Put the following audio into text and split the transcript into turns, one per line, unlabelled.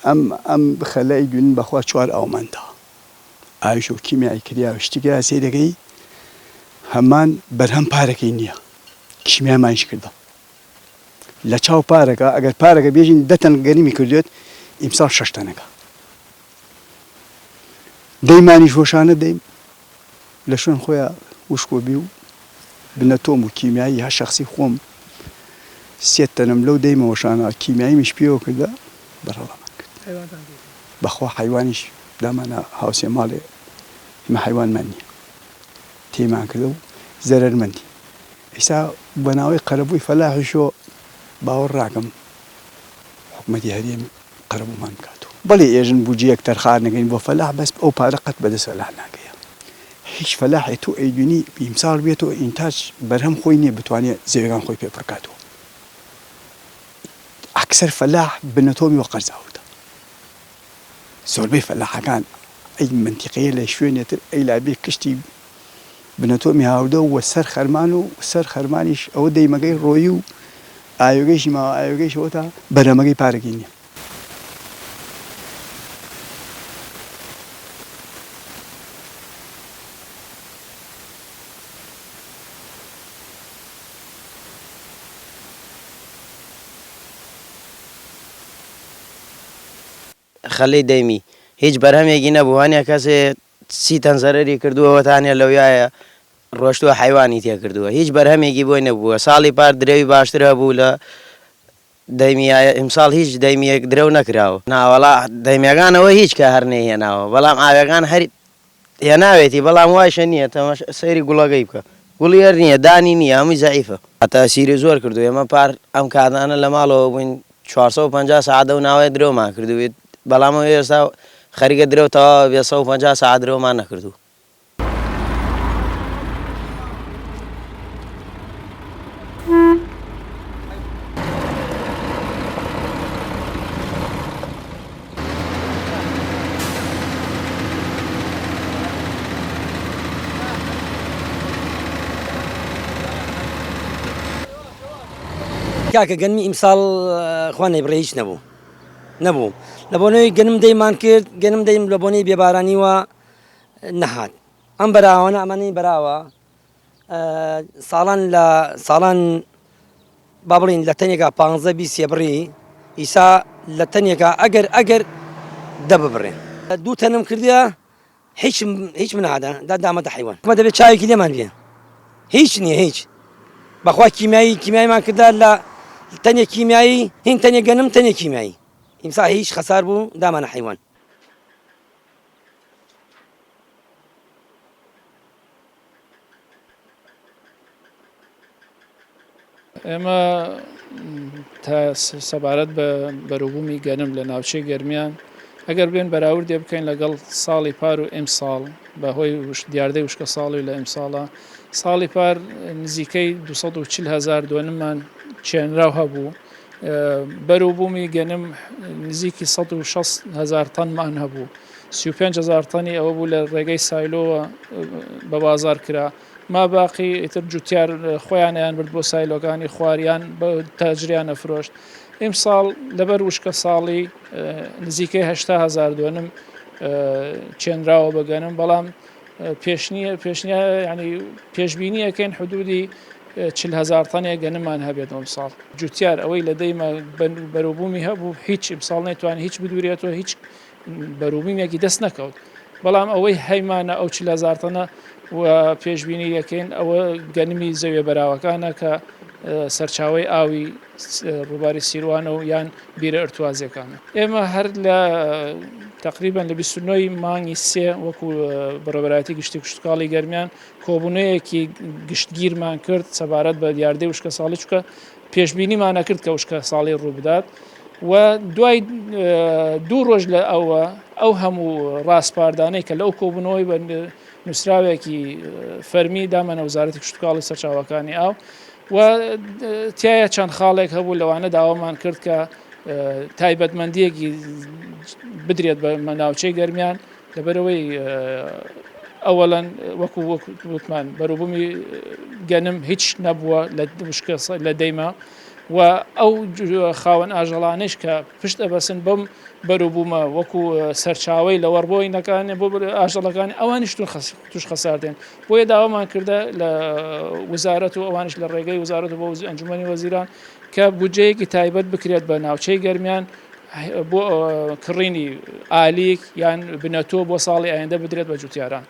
ئەم خەلای دوین بەخوا 4 ئەوماندا ئاویش و کیمیایی کراوە شتێکی ئاسێ دەکەی هەمان بەرهەم پارەکەی نییە کیمیامانش کردە لە چاو پارەکە ئەگەر پارەکە بێژین 10 تەن گەنیمی کردوێت ئیمساڵ 6 تەنەکە دەیمانیش وەشانە دەیم لە شوێن خۆیان وشکۆبی و بنەتۆم و کیمیایی ها شەخسی خۆم 3 تەنم لەو دەیمە وەشانە کیمیاییمیش پێوە کردە بەرەڵامان کرد بەخوا حیوانیش دامانە هاوسێ ماڵێ مە حیوانمان نییە تێمان کردە و زەرەرمەندی ئێستا بەناوەی قەرەبووی فەلاحیشۆ باوەڕ ڕاکەم حکومەتی هەرێمی قەرەبوومان بکاتەوە بەڵێ ئێژن بودجەیەک تەرخان نەکەین بۆ فەلاح بەس ئەو پارە قەت بەدەست فەلاح ناکەیە هیچ فەلاحی تۆ ئەیدونی ئیمساڵ بێتەوە ئینتاج بەرهەم خۆی نییە بتوانێت زەویەکان خۆی پێ بڕکاتەوە ئەکسەر فەلاح بنەتۆمی وە قەرزاوتە زۆربەی فەلاحەکان ئەی منتیقەیە لە شوێنێتر ئەی لابێ کشتی بنەتۆمی هاوردە و سەر خەرمان و سەر خەرمانیش ئەوە دەیمەکەی ڕۆیی و ئاوێگەیشی ماوە ئاوێگەیشەوە تا بەرەمەکەی پارەکەی نییە
خەلەی دەیمی هیچ بەرهەمێکی نەبوو هەنێ کەسێ 30 تەن زەرەری کردووەوەتانێ لەویایە ڕۆشتووە حیوانی تێ کردووە هیچ بەرهەمێکی بۆی نەبووە ساڵی پار درەوی باشتر هەبوو لە دەیمیایە ئیمساڵ هیچ دەیمیەک درەو نەکراوە ناوەڵا دەیمیەکانەوە هیچ کە هەر نەهێناوە بەڵام ئاوەکان هەر هێناوێتی بەڵام وایشە نییە تەمەش سەیری گوڵەکەی بکە گوڵی هەر نییە دانی نییە هەمووی زەعیفە تاسیری زۆر کردو ئێمە پار ئەم کاتانە لە ماڵەوە بووین 450 سەعات و ناوای درۆمان کردوێت بەڵام ئێستا خەریکە درەوتەوە 150 سەعات درۆمان نەکردو
کاکە گەنمی ئیمساڵ خوا نەیبڕێ هیچ نەبوو لە بۆنەوەی گەنم دەیمان کرد گەنم دەیم لە بۆنەی بێبارانیوە نەهات ئەم بەراوانە ئەمانەی بەراوە ساڵان با بڵین لە تەنێکا 15-20 بڕی ئیسا لە تەنێکا ئەگەر دە ببڕێ 2 تەنم کردە هیچ منعادە دامەتە حیوان مە دەبێت چاوێکی لێمان بێ هیچ نییە هیچ بەخوا کیمیاییمان کردا لە تەنێ کیمیایی هین تەنێ گەنم تەنێ کیمیایی ئیمسا هیچ خەسار بوو دامانە حیوان
ئێمە تا سەبارەت بە بەروبوومی گەنم لە ناوچەی گەرمیان ئەگەر بێن بەراوردێ بکەین لەگەڵ ساڵی پار و ئیمساڵ بەهۆی دیاردەی وشکە ساڵی لە ئیمساڵە ساڵی پار نزیکەی 240,000 دوێنممان چێنراو هەبوو بەروبوومی گەنم نزیکی 160,000 تەنمان هەبوو 35,000 تەنی ئەوە بوو لە ڕێگەی سایلۆوە بە بازار کرا ما باقی ئیتر جوتیار خۆیانیان برد بۆ سایلۆکانی خواریان بە تاجریان ئەفرۆشت ئیمساڵ لەبەر وشکە ساڵی نزیکەی 80,000 دوێنم چێنراوە بەگەنم بەڵام پێشبینیەکەین حدودی 40,000 تەنێ گەنممان هەبێت ئەم ساڵ جوتیار ئەوەی لە دەیمە بەروبوومی هەبوو هیچ ئیمساڵ نەیتوانێت هیچ بدورێتەوە هیچ بەروبوومیەکی دەست نەکەوت بەڵام ئەوەی هەیمانە ئەو 40,000 تەنە و پێشبینی یەکەین ئەوە گەنمی زەویە بەراوەکانە کە سەرچاوی ئاوی ڕووباری سیروانە و یان بیرە ئەرتوازیەکانە ئێمە هەر لە تقریبان لە 29 مانگی 3 وەکو بەڕێوەبەرایەتی گشتی کوشتکاڵی گەرمیان کۆبوونەیەکی گشتگیرمان کرد سەبارەت بە دیاردەی وشکە ساڵی چکە پێشبینیمان نەکرد کە وشکە ساڵی ڕوو بدات و دوای 2 ڕۆژ لە ئەو هەموو ڕاستپاردانەی کە لەو کۆبوونەوەی بە نووسراوێکی فەرمی دامەنە وزارەتی کوشتکاڵی سەرچاوەکانی ئاو و تایە چەند خاڵێک هەبوو لەوانە داوامان کرد کە تایبەتمەندیەکی بدرێت بە ناوچەی گەرمیان لەبەرەوەی ئەوەڵەن وەکو وتمان بەروبوومی گەنم هیچ نەبووە لە دەیمە و ئەو خاوەن ئاژەڵانش کە پشت ئەبەسن بەم بەروبوومە وەکو سەرچاوی لە وەربۆینەکان بۆ ئاژەڵەکانی ئەوانش توش خەساردێن بۆیە داوامان کردە لە وزارەت و ئەوانش لە ڕێگەی وزارەت و بۆ ئەنجومەنی وەزیران کە بودجەیەکی تایبەت بکرێت بە ناوچەی گەرمیان بۆ کڕینی ئالیک یان بنەتۆ بۆ ساڵی ئاینده بدرێت بە جوتیاران.